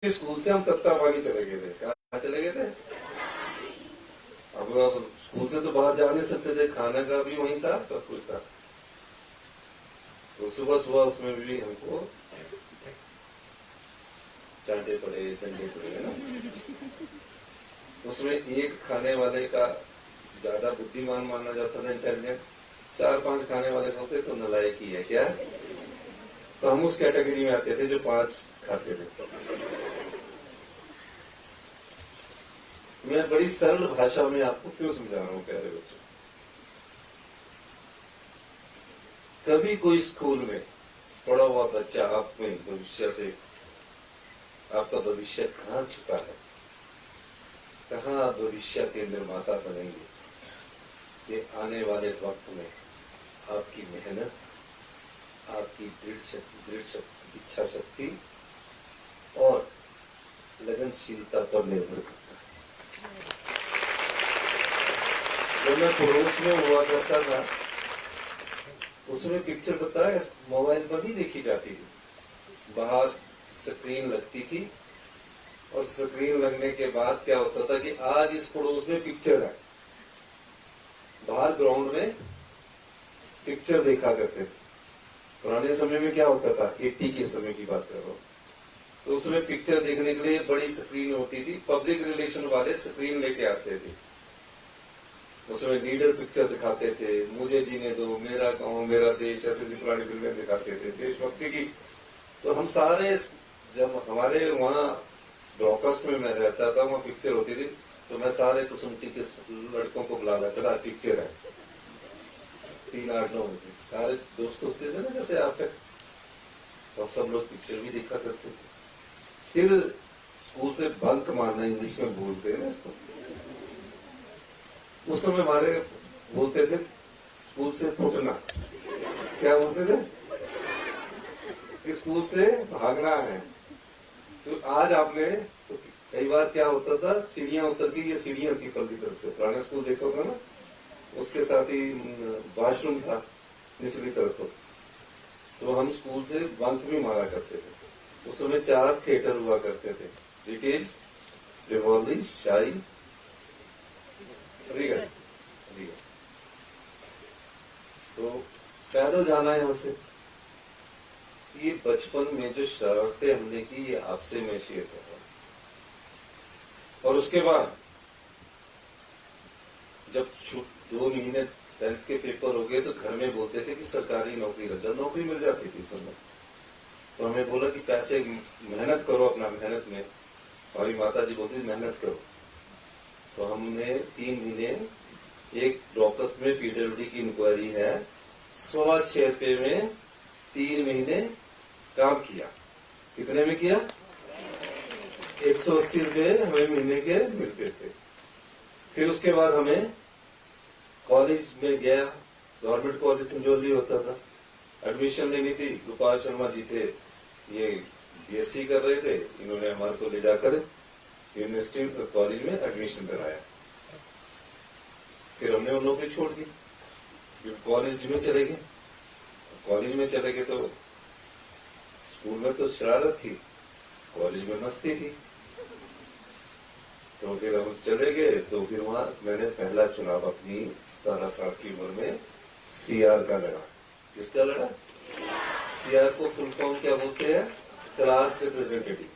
School से हम तत्तापानी चले गए थे। कहाँ चले गए थे? अब स्कूल से तो बाहर जा नहीं सकते थे, खाने का भी वहीं था, सब कुछ था। तो सुबह सुबह उसमें भी हमको चांटे पड़े, डंडे पड़े, है ना। उसमें एक खाने वाले का ज्यादा बुद्धिमान माना जाता था, इंटेलिजेंट। 4-5 खाने वाले होते तो नालायक ही है क्या। तो हम उस कैटेगरी में आते थे जो 5 खाते थे। मैं बड़ी सरल भाषा में आपको क्यों समझा रहा हूं प्यारे बच्चों। कभी कोई स्कूल में पढ़ा हुआ बच्चा आप में भविष्य से, आपका भविष्य कहाँ छुपा है, कहाँ भविष्य के निर्माता बनेंगे, ये आने वाले वक्त में आपकी मेहनत, आपकी दृढ़ इच्छा शक्ति और लगनशीलता पर निर्भर करता है। जब मैं पड़ोस में हुआ करता था, उसमें पिक्चर पता है मोबाइल पर नहीं देखी जाती थी, बाहर स्क्रीन लगती थी। और स्क्रीन लगने के बाद क्या होता था कि आज इस पड़ोस में पिक्चर है, बाहर ग्राउंड में पिक्चर देखा करते थे। पुराने समय में क्या होता था, 80 के समय की बात कर रहा हूं, तो उसमें पिक्चर देखने के लिए बड़ी स्क्रीन होती थी, पब्लिक रिलेशन वाले स्क्रीन लेके आते थे। उसमें लीडर पिक्चर दिखाते थे, मुझे जीने दो, मेरा गांव मेरा देश, ऐसी पुरानी फिल्में दिखाते थे देशभक्ति की। तो हम सारे, जब हमारे वहाँ ब्रॉकर्स में मैं रहता था, वहाँ पिक्चर होती थी, तो मैं सारे कुसुमटी के लड़कों को बुला लेता था, पिक्चर है 3-8-9 बजे। सारे दोस्त होते थे ना जैसे आप, तो सब लोग पिक्चर भी देखा करते थे। फिर स्कूल से बंक मारना, इंग्लिश में बोलते हैं ना इसको। उस समय हमारे बोलते थे स्कूल से फुटना। क्या बोलते थे कि स्कूल से भागना है। तो आज आपने, तो कई बार क्या होता था, सीढ़ियां उतर के, ये सीढ़ियां थी पल्ली तरफ से, पुराने स्कूल देखोगे ना, उसके साथ ही वॉशरूम था निचली तरफ। तो हम स्कूल से बंक भी मारा करते थे। उस समय 4 थिएटर हुआ करते थे, ब्रिटिश, रिवॉल्वी, शाही, रीगल। तो पैदल जाना है यहां से। ये बचपन में जो शरारतें हमने की, ये आपसे मैं शेयर कर रहा हूं। और उसके बाद जब 2 महीने 10th के पेपर हो गए, तो घर में बोलते थे कि सरकारी नौकरी लग जाए। नौकरी मिल जाती थी समय। तो हमें बोला कि पैसे मेहनत करो, अपना मेहनत में। हमारी माता जी बोलती मेहनत करो। तो हमने 3 महीने, एक ब्रॉकर्स में पीडब्ल्यूडी की इंक्वायरी है, 6.25 में 3 महीने काम किया। कितने में किया? 180 रुपये हमें महीने के मिलते थे। फिर उसके बाद हमें कॉलेज में गया, गवर्नमेंट कॉलेज संजौली होता था, एडमिशन लेनी थी। गोपाल शर्मा जी थे, ये बीएससी कर रहे थे, इन्होंने हमारे को ले जाकर यूनिवर्सिटी कॉलेज में एडमिशन कराया। फिर हमने उन नौकरी छोड़ दी, फिर कॉलेज में चले गए। कॉलेज में चले गए तो स्कूल में तो शरारत थी, कॉलेज में मस्ती थी। तो फिर हम चले गए, तो फिर वहां मैंने पहला चुनाव अपनी 17 साल की उम्र में सीआर का लड़ा। किसका लड़ा? सीआर को फुल फॉर्म क्या बोलते हैं? Class representative.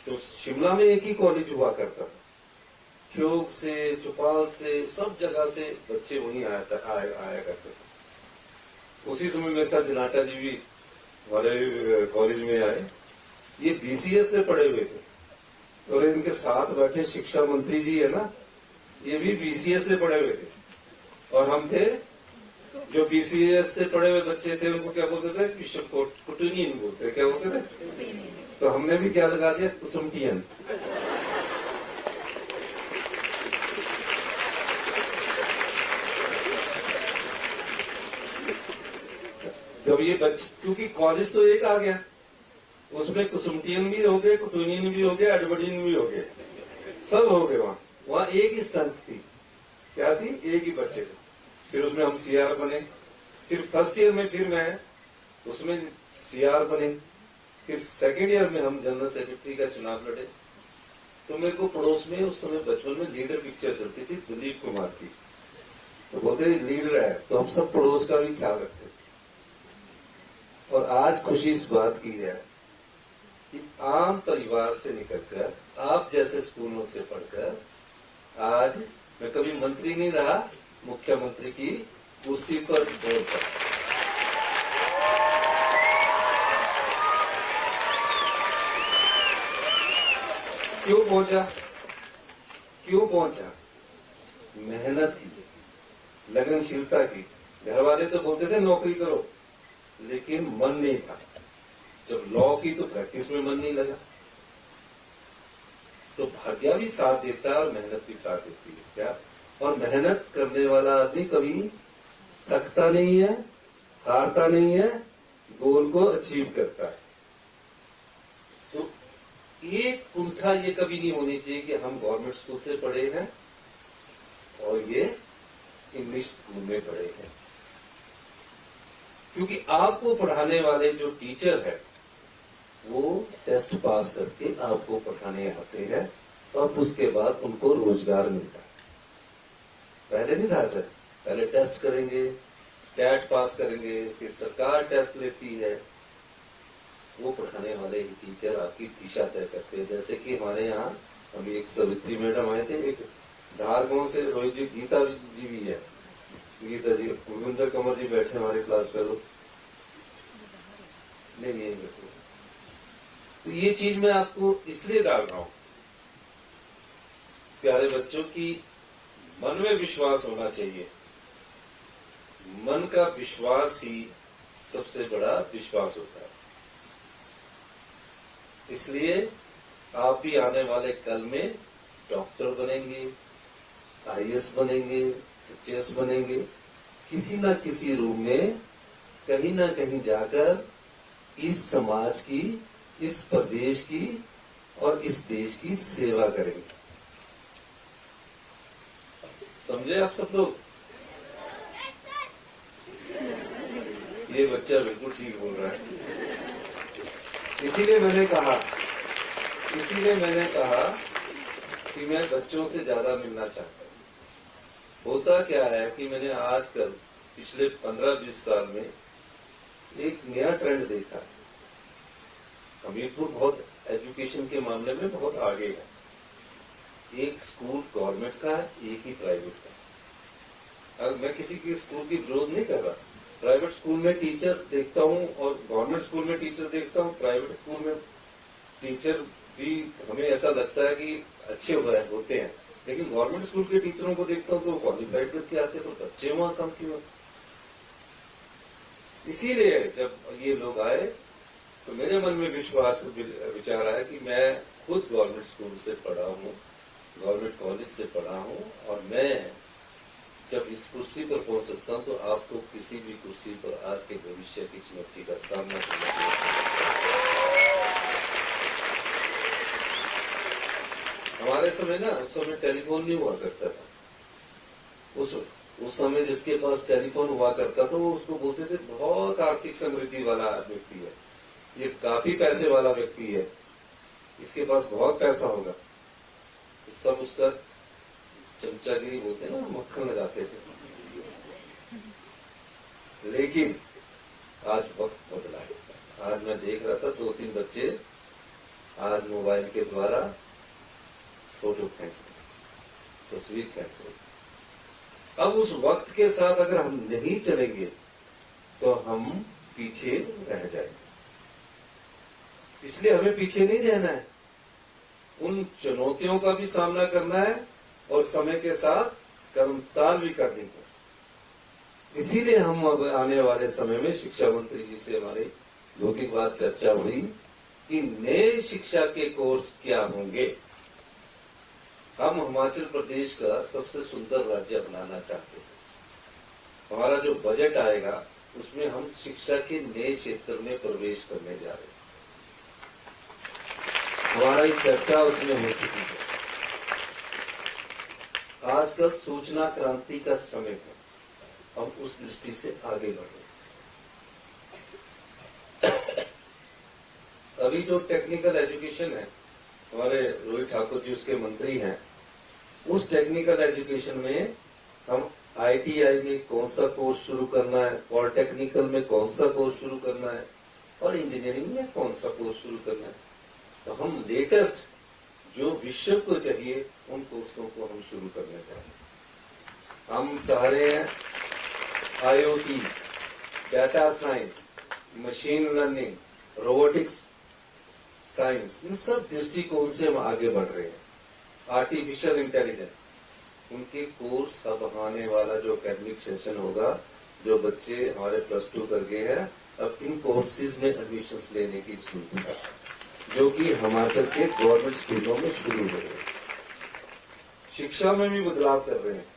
तो शिमला में एक ही कॉलेज हुआ करता था, चौक से, चौपाल से, सब जगह से बच्चे वहीं आया करते थे। उसी समय मेरे ख्याल जनाटा जी भी हमारे कॉलेज में आए। ये बीसीएस से पढ़े हुए थे, और इनके साथ बैठे शिक्षा मंत्री जी है ना, ये भी बीसीएस से पढ़े हुए थे। और हम थे जो बीसीएस से पढ़े हुए बच्चे थे, उनको क्या बोलते थे? बिशप कुटुनियन बोलते। क्या बोलते थे? तो हमने भी क्या लगा दिया? कुसुमटियन। जब ये बच्चे, क्योंकि कॉलेज तो एक आ गया, उसमें कुसुमटियन भी हो गए, कुटुनियन भी हो गए, एडवर्डियन भी हो गए, सब हो गए। वहां एक ही स्ट्रेंथ थी। क्या थी? एक ही बच्चे थे। फिर उसमें हम सीआर बने। फिर फर्स्ट ईयर में फिर मैं उसमें सीआर बने। फिर सेकेंड ईयर में हम जनरल सेक्रेटरी का चुनाव लड़े, तो मेरे को पड़ोस में उस समय बचपन में लीडर पिक्चर चलती थी दिलीप कुमार की, तो बोलते लीडर है, तो हम सब पड़ोस का भी ख्याल रखते थे। और आज खुशी इस बात की है कि आम परिवार से निकलकर, आप जैसे स्कूलों से पढ़कर आज मैं कभी मंत्री नहीं रहा, मुख्यमंत्री की कुर्सी पर बोल सकता। क्यों पहुंचा? क्यों पहुंचा? मेहनत की, लगनशीलता की। घर वाले तो बोलते थे नौकरी करो, लेकिन मन नहीं था। जब लॉ की तो प्रैक्टिस में मन नहीं लगा। तो भाग्य भी साथ देता है और मेहनत भी साथ देती है क्या? और मेहनत करने वाला आदमी कभी थकता नहीं है, हारता नहीं है, गोल को अचीव करता है। तो एक कुंठा ये कभी नहीं होनी चाहिए कि हम गवर्नमेंट स्कूल से पढ़े हैं और ये इंग्लिश स्कूल में पढ़े हैं, क्योंकि आपको पढ़ाने वाले जो टीचर है वो टेस्ट पास करके आपको पढ़ाने आते हैं, अब उसके बाद उनको रोजगार मिलता है। पहले नहीं था सर, पहले टेस्ट करेंगे, कैट पास करेंगे, फिर सरकार टेस्ट लेती है, वो पढ़ाने वाले टीचर आपकी दिशा तय करते हैं। जैसे कि हमारे यहाँ अभी एक सवित्री मैडम आए थे, एक धारगांव से रोहित जी, गीता जी भी है, गीता जी, गुरविंदर कंवर जी बैठे हमारे क्लास फेलो, नहीं बैठे। तो ये चीज मैं आपको इसलिए डाल रहा हूं, प्यारे बच्चों की मन में विश्वास होना चाहिए। मन का विश्वास ही सबसे बड़ा विश्वास होता है। इसलिए आप भी आने वाले कल में डॉक्टर बनेंगे, आईएएस बनेंगे, एचएएस बनेंगे, किसी ना किसी रूप में कहीं ना कहीं जाकर इस समाज की, इस प्रदेश की और इस देश की सेवा करेंगे। समझे आप सब लोग? ये बच्चा बिल्कुल ठीक बोल रहा है। इसीलिए मैंने कहा कि मैं बच्चों से ज्यादा मिलना चाहता हूं। होता क्या है कि मैंने आजकल पिछले 15-20 साल में एक नया ट्रेंड देखा है। हमीरपुर बहुत एजुकेशन के मामले में बहुत आगे है। एक स्कूल गवर्नमेंट का है, एक ही प्राइवेट का। अब मैं किसी के स्कूल की विरोध नहीं कर रहा। प्राइवेट स्कूल में टीचर देखता हूं और गवर्नमेंट स्कूल में टीचर देखता हूं। प्राइवेट स्कूल में टीचर भी हमें ऐसा लगता है कि अच्छे होते हैं, लेकिन गवर्नमेंट स्कूल के टीचरों को देखता हूं तो क्वालिफाइड करके आते, तो बच्चे वहां कम क्यों? इसीलिए जब ये लोग आए तो मेरे मन में विचार आया कि मैं खुद गवर्नमेंट स्कूल से पढ़ा हूं, गवर्नमेंट कॉलेज से पढ़ा हूं, और मैं जब इस कुर्सी पर पहुंच सकता हूं तो आपको किसी भी कुर्सी पर आज के भविष्य की चुनौती का सामना करना पड़ेगा। हमारे समय ना, उस समय टेलीफोन नहीं हुआ करता था। उस समय जिसके पास टेलीफोन हुआ करता था वो उसको बोलते थे बहुत आर्थिक समृद्धि वाला व्यक्ति है, ये काफी पैसे वाला व्यक्ति है, इसके पास बहुत पैसा होगा। तो सब उसका चमचागिरी बोलते ना, मक्खन लगाते थे। लेकिन आज वक्त बदला है। आज मैं देख रहा था 2-3 बच्चे आज मोबाइल के द्वारा फोटो खींच रहे, तस्वीर खींच रहे। अब उस वक्त के साथ अगर हम नहीं चलेंगे तो हम पीछे रह जाएंगे। इसलिए हमें पीछे नहीं रहना है, उन चुनौतियों का भी सामना करना है और समय के साथ कर्मताल भी करनी है। इसीलिए हम अब आने वाले समय में शिक्षा मंत्री जी से हमारी 2-3 बार चर्चा हुई कि नए शिक्षा के कोर्स क्या होंगे। हम हिमाचल प्रदेश का सबसे सुंदर राज्य बनाना चाहते हैं। हमारा जो बजट आएगा उसमें हम शिक्षा के नए क्षेत्र में प्रवेश करने जा रहे हैं। हमारी चर्चा उसमें हो चुकी है। आजकल सूचना क्रांति का समय है, हम उस दृष्टि से आगे बढ़े। अभी जो टेक्निकल एजुकेशन है, हमारे रोहित ठाकुर जी उसके मंत्री हैं, उस टेक्निकल एजुकेशन में हम ITI में कौन सा कोर्स शुरू करना है, पॉलिटेक्निकल में कौन सा कोर्स शुरू करना है और इंजीनियरिंग में कौन सा कोर्स शुरू करना है, तो हम लेटेस्ट जो विश्व को चाहिए उन कोर्सों को हम शुरू करना चाहेंगे। हम चाह रहे हैं IoT, data science, machine learning, robotics science, इन सब दृष्टिकोण से हम आगे बढ़ रहे हैं। आर्टिफिशियल इंटेलिजेंस, उनके कोर्स अब आने वाला जो एकेडमिक सेशन होगा, जो बच्चे हमारे +2 कर गए हैं, अब इन कोर्सेज में एडमिशंस लेने की जरूरत है, जो कि हिमाचल के गवर्नमेंट स्कूलों में शुरू हो रहे हैं। शिक्षा में भी बदलाव कर रहे हैं।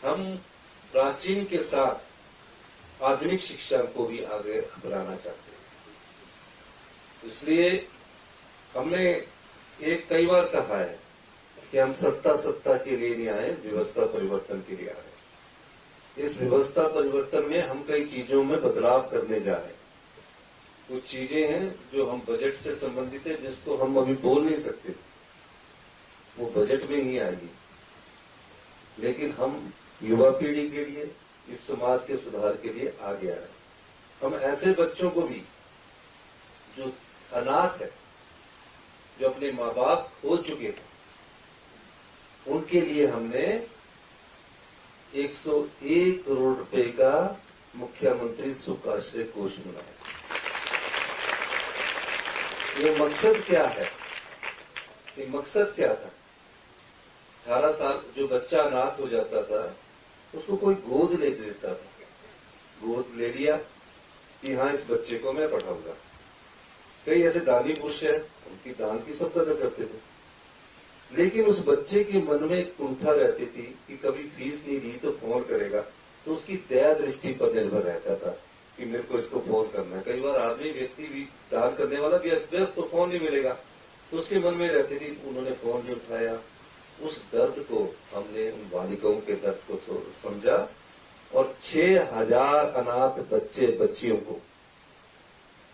हम प्राचीन के साथ आधुनिक शिक्षा को भी आगे अपनाना चाहते हैं। इसलिए हमने एक कई बार कहा है कि हम सत्ता के लिए नहीं आए, व्यवस्था परिवर्तन के लिए आए। इस व्यवस्था परिवर्तन में हम कई चीजों में बदलाव करने जा रहे हैं। कुछ चीजें हैं जो हम बजट से संबंधित है, जिसको हम अभी बोल नहीं सकते, वो बजट में ही आएगी। लेकिन हम युवा पीढ़ी के लिए, इस समाज के सुधार के लिए आगे आ रहे हैं। हम ऐसे बच्चों को भी जो अनाथ है, जो अपने माँ बाप खो चुके हैं, उनके लिए हमने 101 करोड़ रुपए का मुख्यमंत्री सुख आश्रय कोष बनाया। ये मकसद क्या है? ये मकसद क्या था? 18 साल जो बच्चा अनाथ हो जाता था, उसको कोई गोद ले लेता था। गोद ले लिया कि हाँ, इस बच्चे को मैं पढ़ाऊंगा। कई ऐसे दानी पुरुष है, उनकी दान की सब कदर करते थे, लेकिन उस बच्चे के मन में एक कुंठा रहती थी कि कभी फीस नहीं दी तो फोन करेगा, तो उसकी दया दृष्टि पर निर्भर रहता था कि मेरे को इसको फोन करना है। कई बार आदमी व्यक्ति भी दान करने वाला भी व्यस्त, तो फोन नहीं मिलेगा, तो उसके मन में रहती थी। उन्होंने फोन नहीं उठाया। उस दर्द को हमने, उन बालिकाओं के दर्द को समझा और 6000 अनाथ बच्चे बच्चियों को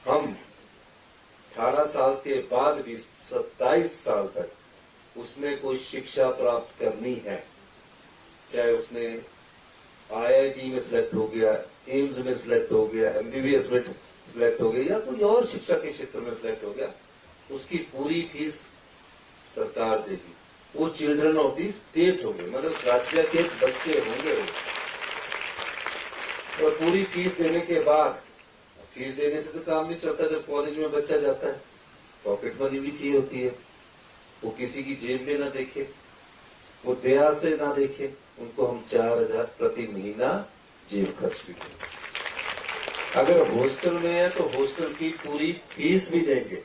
हम 18 साल के बाद भी 27 साल तक उसने कोई शिक्षा प्राप्त करनी है, चाहे उसने IIT में सिलेक्ट हो गया, एम्स में सिलेक्ट हो गया, MBBS में सिलेक्ट हो गया, या कोई और शिक्षा के क्षेत्र में सिलेक्ट हो गया, उसकी पूरी फीस सरकार देगी। वो चिल्ड्रन ऑफ दी स्टेट होंगे, मतलब राज्य के बच्चे होंगे। और पूरी फीस देने के बाद, फीस देने से तो काम नहीं चलता। जब कॉलेज में बच्चा जाता है, पॉकेट मनी भी चाहिए होती है। वो किसी की जेब में ना देखे, वो दया से ना देखे, उनको हम 4000 प्रति महीना जेब खर्च भी देंगे। अगर हॉस्टल में है तो हॉस्टल की पूरी फीस भी देंगे।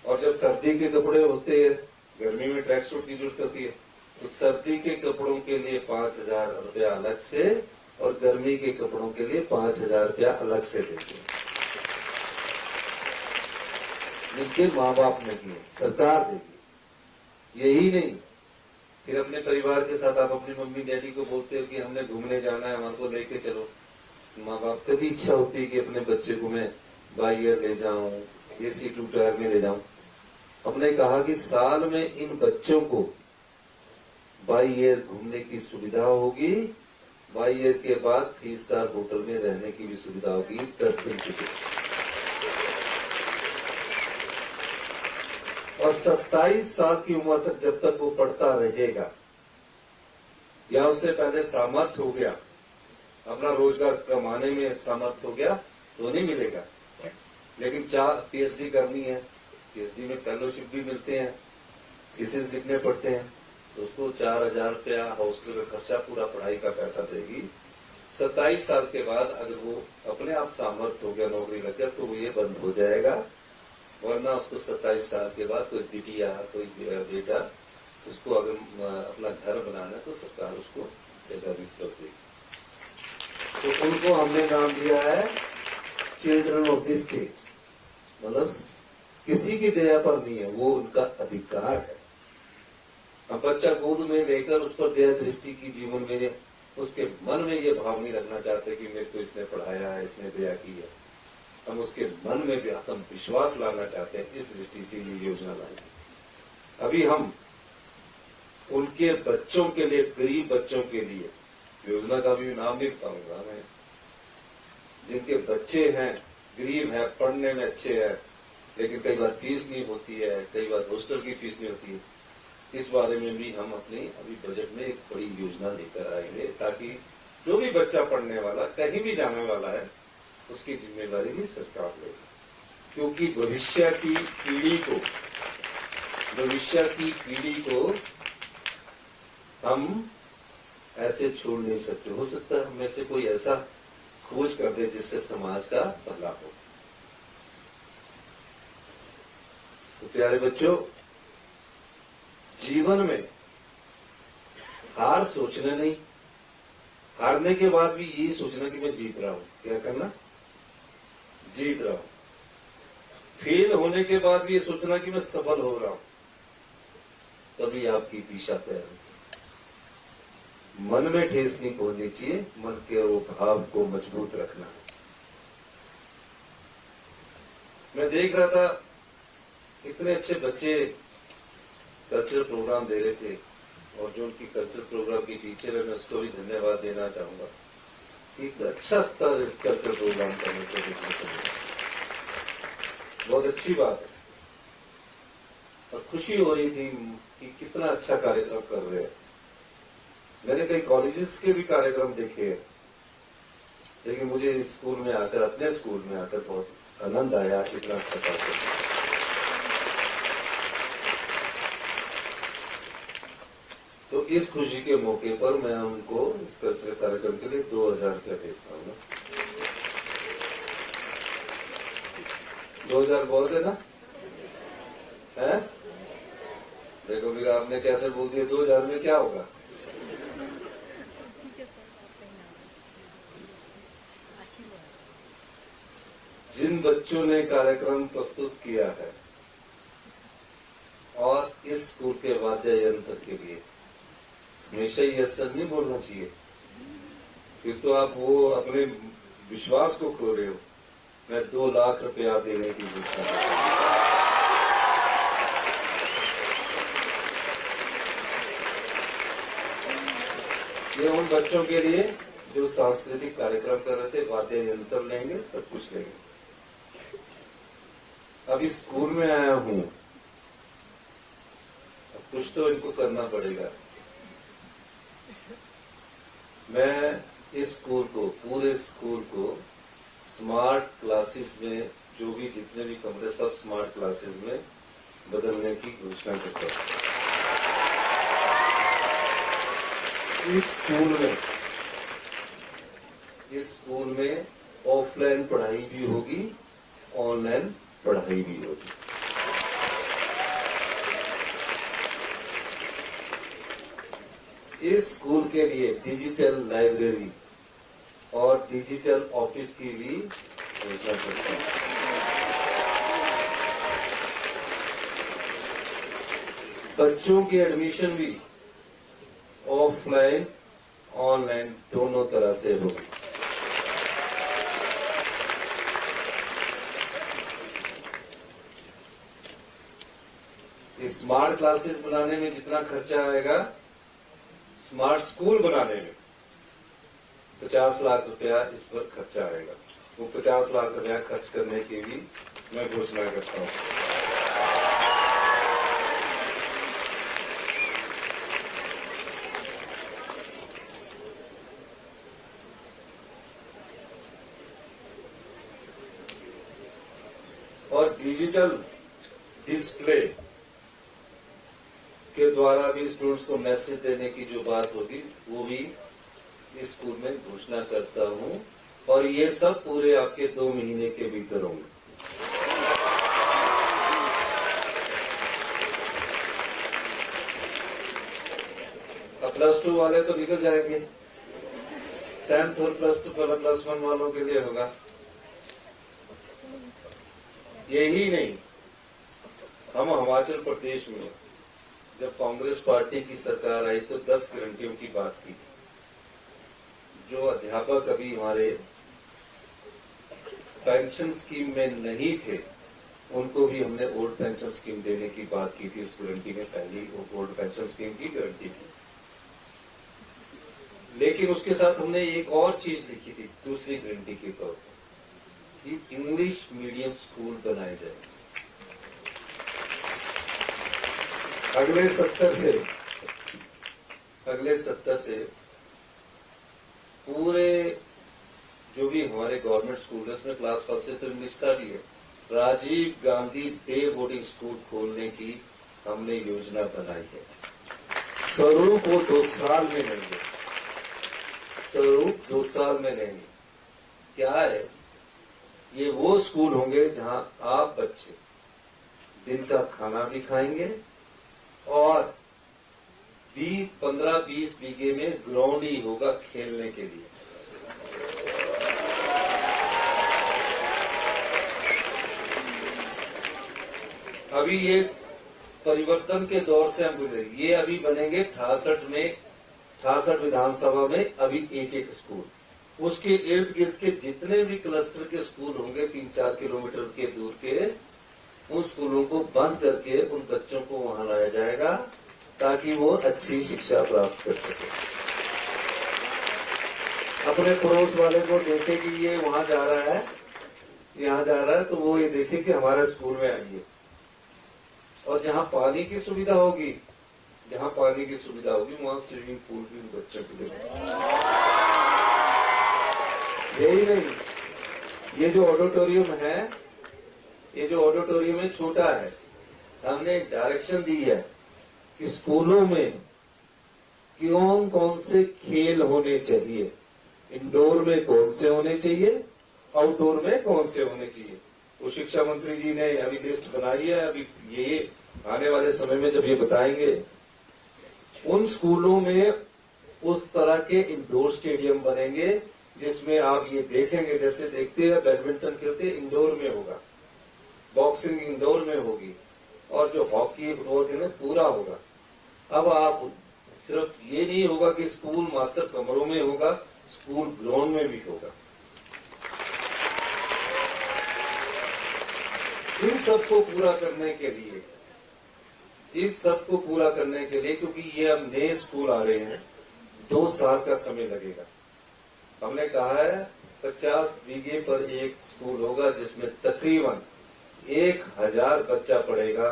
और जब सर्दी के कपड़े होते हैं, गर्मी में ट्रैक सूट की जरूरत होती है, तो सर्दी के कपड़ों के लिए 5000 रुपया अलग से और गर्मी के कपड़ों के लिए 5000 रुपया अलग से देंगे। इनके माँ बाप ने किए, सरकार देगी। यही नहीं, फिर अपने परिवार के साथ आप अपनी मम्मी डैडी को बोलते हो कि हमने घूमने जाना है, हमारे को लेके चलो। माँ बाप की भी इच्छा होती है कि अपने बच्चे को मैं बाई एयर ले जाऊं, AC 2 टायर में ले जाऊं। हमने कहा कि साल में इन बच्चों को बाई एयर घूमने की सुविधा होगी, बाई एयर के बाद 3 स्टार होटल में रहने की भी सुविधा होगी 10 दिन की। और 27 साल की उम्र तक जब तक वो पढ़ता रहेगा, या उससे पहले सामर्थ्य हो गया, अपना रोजगार कमाने में सामर्थ्य हो गया, तो नहीं मिलेगा। लेकिन PhD करनी है, PhD में फेलोशिप भी मिलते हैं, थीसिस लिखने पड़ते हैं, तो उसको 4000 रुपया हॉस्टल का खर्चा, पूरा पढ़ाई का पैसा देगी। 27 साल के बाद अगर वो अपने आप सामर्थ्य हो गया, नौकरी लग गया, तो वो ये बंद हो जाएगा। वरना उसको 27 साल के बाद कोई बिटिया, कोई बेटा, उसको अगर अपना घर बनाना है तो सरकार उसको जगह भी कर देगी। तो उनको हमने नाम दिया है चिल्ड्रन ऑफ द स्टेट, मतलब किसी की दया पर नहीं है, वो उनका अधिकार है। अब बच्चा गोद में लेकर उस पर दया दृष्टि की जीवन में, उसके मन में ये भाव नहीं रखना चाहते कि मेरे को इसने पढ़ाया है, इसने दया की है। हम उसके मन में भी आत्मविश्वास लाना चाहते हैं। इस दृष्टि से ये योजना लाई। अभी हम उनके बच्चों के लिए, गरीब बच्चों के लिए, योजना का भी नाम नहीं बताऊंगा मैं, जिनके बच्चे हैं, गरीब हैं, पढ़ने में अच्छे हैं, लेकिन कई बार फीस नहीं होती है, कई बार हॉस्टल की फीस नहीं होती है। इस बारे में भी हम अपने अभी बजट में एक बड़ी योजना लेकर आएंगे, ताकि जो भी बच्चा पढ़ने वाला, कहीं भी जाने वाला है, उसकी जिम्मेदारी भी सरकार लेगी। क्योंकि भविष्य की पीढ़ी को हम ऐसे छोड़ नहीं सकते। हो सकता है हमें से कोई ऐसा खोज कर दे जिससे समाज का भला हो। तो प्यारे बच्चों, जीवन में हार सोचना नहीं, हारने के बाद भी यही सोचना कि मैं जीत रहा हूं। क्या करना? जीत रहा हूं। फेल होने के बाद भी ये सोचना कि मैं सफल हो रहा हूं। तभी आपकी दिशा तय होगी। मन में ठेस नहीं पहुंचनी चाहिए, मन के वो भाव को मजबूत रखना है। मैं देख रहा था, इतने अच्छे बच्चे कल्चरल प्रोग्राम दे रहे थे, और जो उनकी कल्चरल प्रोग्राम की टीचर है, मैं उसको भी धन्यवाद देना चाहूंगा। एक अच्छा स्तर इस कल्चरल प्रोग्राम का मुझे देखने को मिला। बहुत अच्छी बात है, और खुशी हो रही थी कि कितना अच्छा कार्यक्रम कर रहे हैं। मैंने कई कॉलेजेस के भी कार्यक्रम देखे हैं, लेकिन मुझे इस स्कूल में आकर, अपने स्कूल में आकर बहुत आनंद आया। इतना अच्छा कार्यक्रम। तो इस खुशी के मौके पर मैं उनको इस कल्चरल कार्यक्रम के लिए 2000 रुपया देता हूँ। 2000 बहुत है ना? है? देखो फिर आपने कैसे बोल दिया 2000 में क्या होगा? जिन बच्चों ने कार्यक्रम प्रस्तुत किया है और इस स्कूल के वाद्य यंत्र के लिए, हमेशा ही ऐसा नहीं बोलना चाहिए, फिर तो आप वो अपने विश्वास को खो रहे हो। मैं 2 लाख रुपया देने की घोषणा करता हूं। ये उन बच्चों के लिए जो सांस्कृतिक कार्यक्रम कर रहे थे, वाद्य यंत्र लेंगे, सब कुछ लेंगे। अभी स्कूल में आया हूं, कुछ तो इनको करना पड़ेगा। मैं इस स्कूल को, पूरे स्कूल को स्मार्ट क्लासेस में, जो भी जितने भी कमरे, सब स्मार्ट क्लासेस में बदलने की घोषणा करता हूं। इस स्कूल में ऑफलाइन पढ़ाई भी होगी, ऑनलाइन पढ़ाई भी होगी। इस स्कूल के लिए डिजिटल लाइब्रेरी और डिजिटल ऑफिस की भी घोषणा करता हूं। बच्चों की एडमिशन भी ऑफलाइन ऑनलाइन दोनों तरह से होगी। स्मार्ट क्लासेस बनाने में जितना खर्चा आएगा, स्मार्ट स्कूल बनाने में 50 लाख रुपया इस पर खर्चा आएगा। वो 50 लाख रुपया खर्च करने की भी मैं घोषणा करता हूं। और डिजिटल डिस्प्ले के द्वारा भी स्टूडेंट्स को मैसेज देने की जो बात होगी, वो भी इस स्कूल में घोषणा करता हूं। और ये सब पूरे आपके 2 महीने के भीतर होंगे। अब +2 वाले तो निकल जाएंगे, 10th और +1 वालों के लिए होगा। यही नहीं, हम हिमाचल प्रदेश में जब कांग्रेस पार्टी की सरकार आई तो 10 गारंटियों की बात की थी। जो अध्यापक अभी हमारे पेंशन स्कीम में नहीं थे उनको भी हमने ओल्ड पेंशन स्कीम देने की बात की थी। उस गारंटी में पहली ओल्ड पेंशन स्कीम की गारंटी थी, लेकिन उसके साथ हमने एक और चीज लिखी थी दूसरी गारंटी के तौर पर कि इंग्लिश मीडियम स्कूल बनाए जाए। अगले 70 से पूरे जो भी हमारे गवर्नमेंट स्कूल है उसमें क्लास फर्स्ट से तो इंग्लिश का भी है। Rajiv Gandhi day boarding school खोलने की हमने योजना बनाई है। स्वरूप वो 2 साल में लेंगे, स्वरूप 2 साल में लेंगे। क्या है, ये वो स्कूल होंगे जहां आप बच्चे दिन का खाना भी खाएंगे और 15-20 बीघे में ग्राउंड ही होगा खेलने के लिए। अभी ये परिवर्तन के दौर से हम गुजरे, ये अभी बनेंगे 68 विधानसभा में अभी एक स्कूल। उसके इर्द गिर्द के जितने भी क्लस्टर के स्कूल होंगे 3-4 किलोमीटर के दूर के, उन स्कूलों को बंद करके उन बच्चों को वहां लाया जाएगा ताकि वो अच्छी शिक्षा प्राप्त कर सके। अपने पड़ोस वाले को देखे कि ये वहां जा रहा है, यहाँ जा रहा है, तो वो ये देखे कि हमारे स्कूल में आइए। और जहां पानी की सुविधा होगी वहां स्विमिंग पूल भी उन बच्चों के लिए। यही नहीं, ये जो ऑडिटोरियम है छोटा है, हमने डायरेक्शन दी है कि स्कूलों में कौन कौन से खेल होने चाहिए, इंडोर में कौन से होने चाहिए, आउटडोर में कौन से होने चाहिए। वो शिक्षा मंत्री जी ने अभी लिस्ट बनाई है। अभी ये आने वाले समय में जब ये बताएंगे, उन स्कूलों में उस तरह के इंडोर स्टेडियम बनेंगे जिसमें आप ये देखेंगे, जैसे देखते हैं बैडमिंटन खेलते इंडोर में होगा, बॉक्सिंग इंडोर में होगी, और जो हॉकी फुटबॉल खेलते पूरा होगा। अब आप सिर्फ ये नहीं होगा कि स्कूल मात्र कमरों में होगा, स्कूल ग्राउंड में भी होगा। इन सबको पूरा करने के लिए क्योंकि ये अब नए स्कूल आ रहे हैं, 2 साल का समय लगेगा। हमने कहा है 50 बीघे पर एक स्कूल होगा जिसमें तकरीबन 1000 बच्चा पढ़ेगा।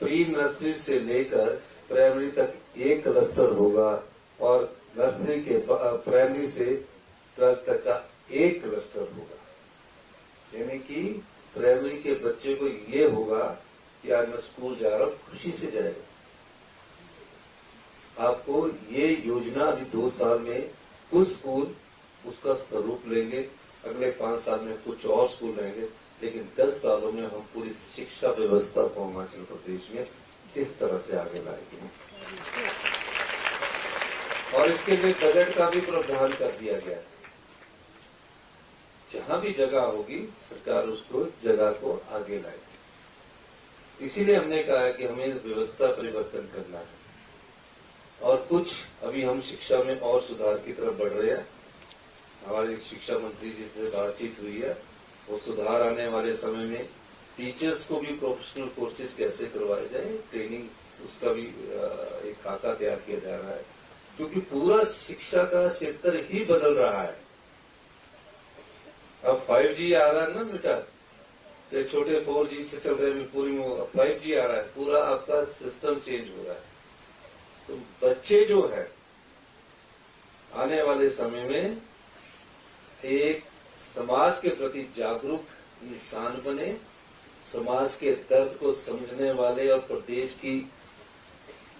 प्री नर्सरी से लेकर प्राइमरी तक एक क्लस्टर होगा और नर्सरी के प्राइमरी से 12th तक का एक क्लस्टर होगा। यानी कि प्राइमरी के बच्चे को ये होगा कि आज मैं स्कूल जा रहा हूं, खुशी से जाएगा। आपको ये योजना अभी 2 साल में कुछ स्कूल उसका स्वरूप लेंगे, अगले 5 साल में कुछ और स्कूल रहेंगे, लेकिन 10 सालों में हम पूरी शिक्षा व्यवस्था को हिमाचल प्रदेश में इस तरह से आगे लाएंगे। और इसके लिए बजट का भी प्रावधान कर दिया गया है। जहां भी जगह होगी सरकार उसको जगह को आगे लाएगी। इसीलिए हमने कहा है कि हमें व्यवस्था परिवर्तन करना है और कुछ अभी हम शिक्षा में और सुधार की तरफ बढ़ रहे हैं। हमारी शिक्षा मंत्री जी से बातचीत हुई है, वो सुधार आने वाले समय में टीचर्स को भी प्रोफेशनल कोर्सेज कैसे करवाए जाए, ट्रेनिंग उसका भी एक खाका तैयार किया जा रहा है, क्योंकि पूरा शिक्षा का क्षेत्र ही बदल रहा है। अब 5G आ रहा है ना बेटा, ये छोटे 4G से चल रहे हैं, पूरी 5G आ रहा है, पूरा आपका सिस्टम चेंज हो रहा है। तो बच्चे जो है आने वाले समय में एक समाज के प्रति जागरूक इंसान बने, समाज के दर्द को समझने वाले और प्रदेश की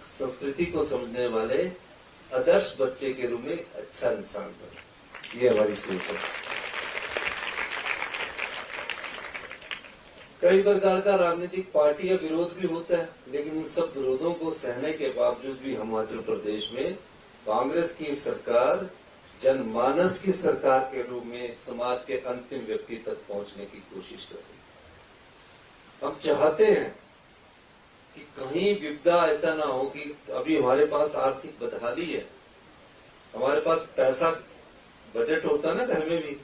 संस्कृति को समझने वाले आदर्श बच्चे के रूप में अच्छा इंसान बने। ये हमारी सोच है। कई प्रकार का राजनीतिक पार्टी या विरोध भी होता है, लेकिन इन सब विरोधों को सहने के बावजूद भी हिमाचल प्रदेश में कांग्रेस की सरकार जनमानस की सरकार के रूप में समाज के अंतिम व्यक्ति तक पहुंचने की कोशिश कर रही है। हम चाहते हैं कि कहीं विपदा ऐसा ना हो कि अभी हमारे पास आर्थिक बदहाली है, हमारे पास पैसा बजट होता ना घर में भी,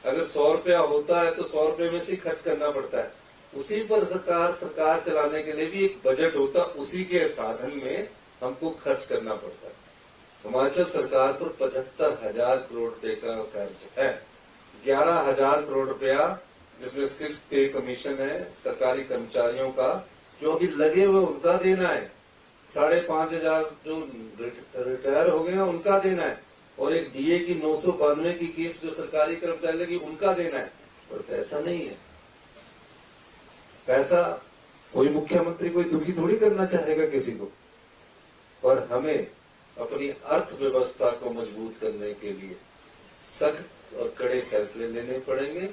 अगर 100 रुपया होता है तो 100 रुपये में से खर्च करना पड़ता है। उसी पर सरकार चलाने के लिए भी एक बजट होता है, उसी के साधन में हमको खर्च करना पड़ता है। हिमाचल सरकार पर 75,000 करोड़ रुपए का कर्ज है। 11,000 करोड़ रुपया जिसमें 6 पे कमीशन है सरकारी कर्मचारियों का, जो अभी लगे हुए उनका देना है। 5,500 जो रिटायर हो गए हैं उनका देना है, और एक डीए की 992 की किस्त जो सरकारी कर्मचारी लगी उनका देना है। और पैसा नहीं है। पैसा कोई मुख्यमंत्री कोई दुखी थोड़ी करना चाहेगा किसी को। और हमें अपनी अर्थव्यवस्था को मजबूत करने के लिए सख्त और कड़े फैसले लेने पड़ेंगे।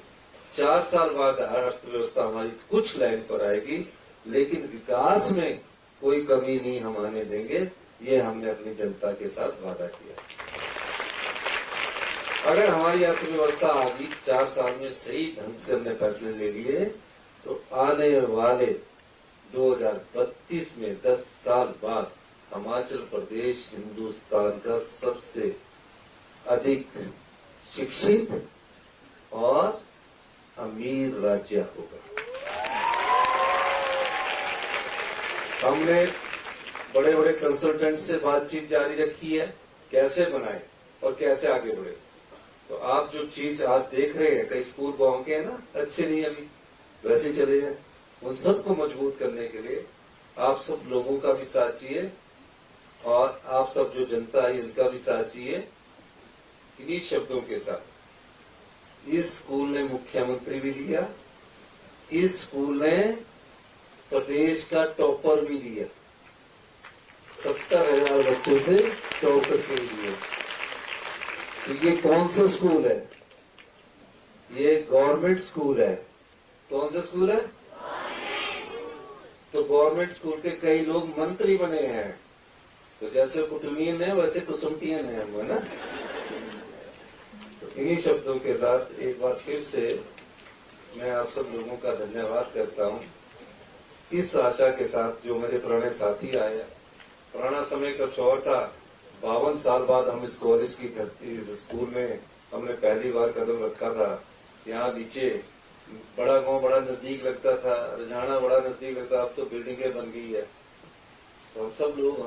4 साल बाद अर्थव्यवस्था हमारी कुछ लाइन पर आएगी, लेकिन विकास में कोई कमी नहीं हम आने देंगे। ये हमने अपनी जनता के साथ वादा किया। अगर हमारी अर्थव्यवस्था आगे 4 साल में सही ढंग से हमने फैसले ले लिए तो आने वाले 2032 में 10 साल बाद हिमाचल प्रदेश हिंदुस्तान का सबसे अधिक शिक्षित और अमीर राज्य होगा। हमने बड़े बड़े कंसल्टेंट से बातचीत जारी रखी है, कैसे बनाए और कैसे आगे बढ़े। तो आप जो चीज आज देख रहे हैं, कई स्कूल गांव के हैं ना, अच्छे नहीं अभी, वैसे चले जाए। उन सबको मजबूत करने के लिए आप सब लोगों का भी साथ चाहिए, और आप सब जो जनता है उनका भी साथ चाहिए। इन्हीं शब्दों के साथ इस स्कूल ने मुख्यमंत्री भी लिया, इस स्कूल ने प्रदेश का टॉपर भी लिया, 70,000 बच्चों से टॉपर के लिए। तो ये कौन सा स्कूल है? ये गवर्नमेंट स्कूल है। कौन सा स्कूल है? तो गवर्नमेंट स्कूल के कई लोग मंत्री बने हैं। तो जैसे कुटुमियन है वैसे कुसुमटियन है हम, है ना। तो इन्हीं शब्दों के साथ एक बार फिर से मैं आप सब लोगों का धन्यवाद करता हूं। इस आशा के साथ जो मेरे पुराने साथी आए, पुराना समय का चौर था, 52 साल बाद हम इस कॉलेज की धरती, इस स्कूल में हमने पहली बार कदम रखा था। यहाँ नीचे बड़ा गांव बड़ा नजदीक लगता था, रजाना बड़ा नजदीक लगता, अब तो बिल्डिंगें बन गई है। तो हम सब लोग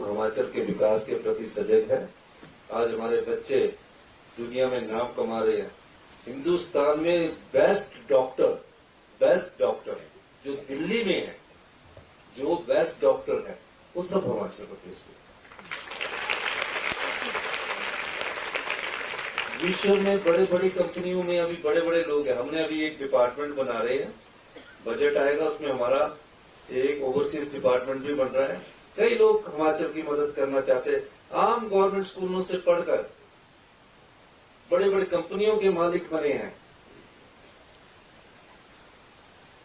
हिमाचल के विकास के प्रति सजग हैं। आज हमारे बच्चे दुनिया में नाम कमा रहे हैं। हिंदुस्तान में बेस्ट डॉक्टर जो दिल्ली में है, जो बेस्ट डॉक्टर है वो सब हिमाचल प्रदेश के। विश्व में बड़े बड़ी कंपनियों में अभी बड़े बड़े लोग हैं। हमने अभी एक डिपार्टमेंट बना रहे हैं, बजट आएगा उसमें हमारा एक ओवरसीज डिपार्टमेंट भी बन रहा है। कई लोग हिमाचल की मदद करना चाहते हैं। आम गवर्नमेंट स्कूलों से पढ़कर बड़े बड़े कंपनियों के मालिक बने हैं।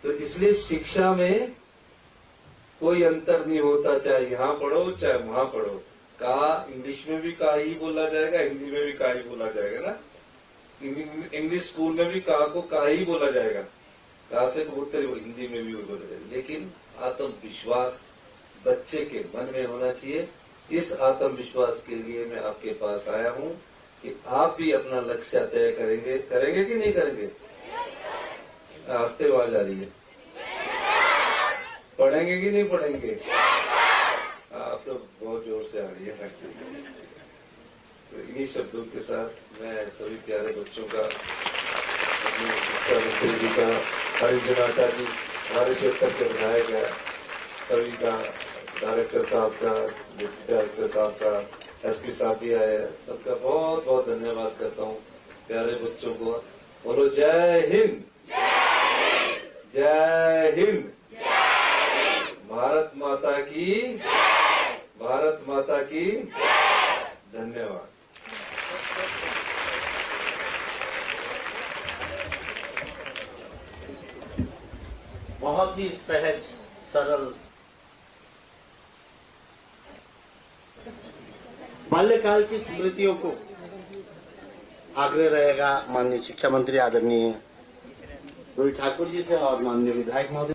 तो इसलिए शिक्षा में कोई अंतर नहीं होता, चाहे यहाँ पढ़ो चाहे वहां पढ़ो। का इंग्लिश में भी का ही बोला जाएगा, हिंदी में भी का ही बोला जाएगा ना। इंग्लिश स्कूल में भी का को का ही बोला जाएगा, का से कबूतर हिंदी में भी बोला जाएगा। लेकिन आत्मविश्वास बच्चे के मन में होना चाहिए। इस आत्मविश्वास के लिए मैं आपके पास आया हूं कि आप भी अपना लक्ष्य तय करेंगे कि नहीं करेंगे? हंसते आवाज आ रही है। पढ़ेंगे कि नहीं पढ़ेंगे? आप तो बहुत जोर से आ रही है। तो इन्हीं शब्दों के साथ मैं सभी प्यारे बच्चों का, अपने शिक्षा मंत्री जी का, हरीश जनाटा जी हमारे क्षेत्र के विधायक है, सभी का, डायरेक्टर साहब का, डिप्टी डायरेक्टर साहब का, एसपी साहब भी आए हैं, सबका बहुत बहुत धन्यवाद करता हूँ। प्यारे बच्चों को बोलो जय हिंद, जय हिंद, भारत माता की, भारत माता की धन्यवाद। बहुत ही सहज सरल बाल्यकाल की स्मृतियों को आग्रह रहेगा माननीय शिक्षा मंत्री आदरणीय रोहित ठाकुर जी से और माननीय विधायक महोदय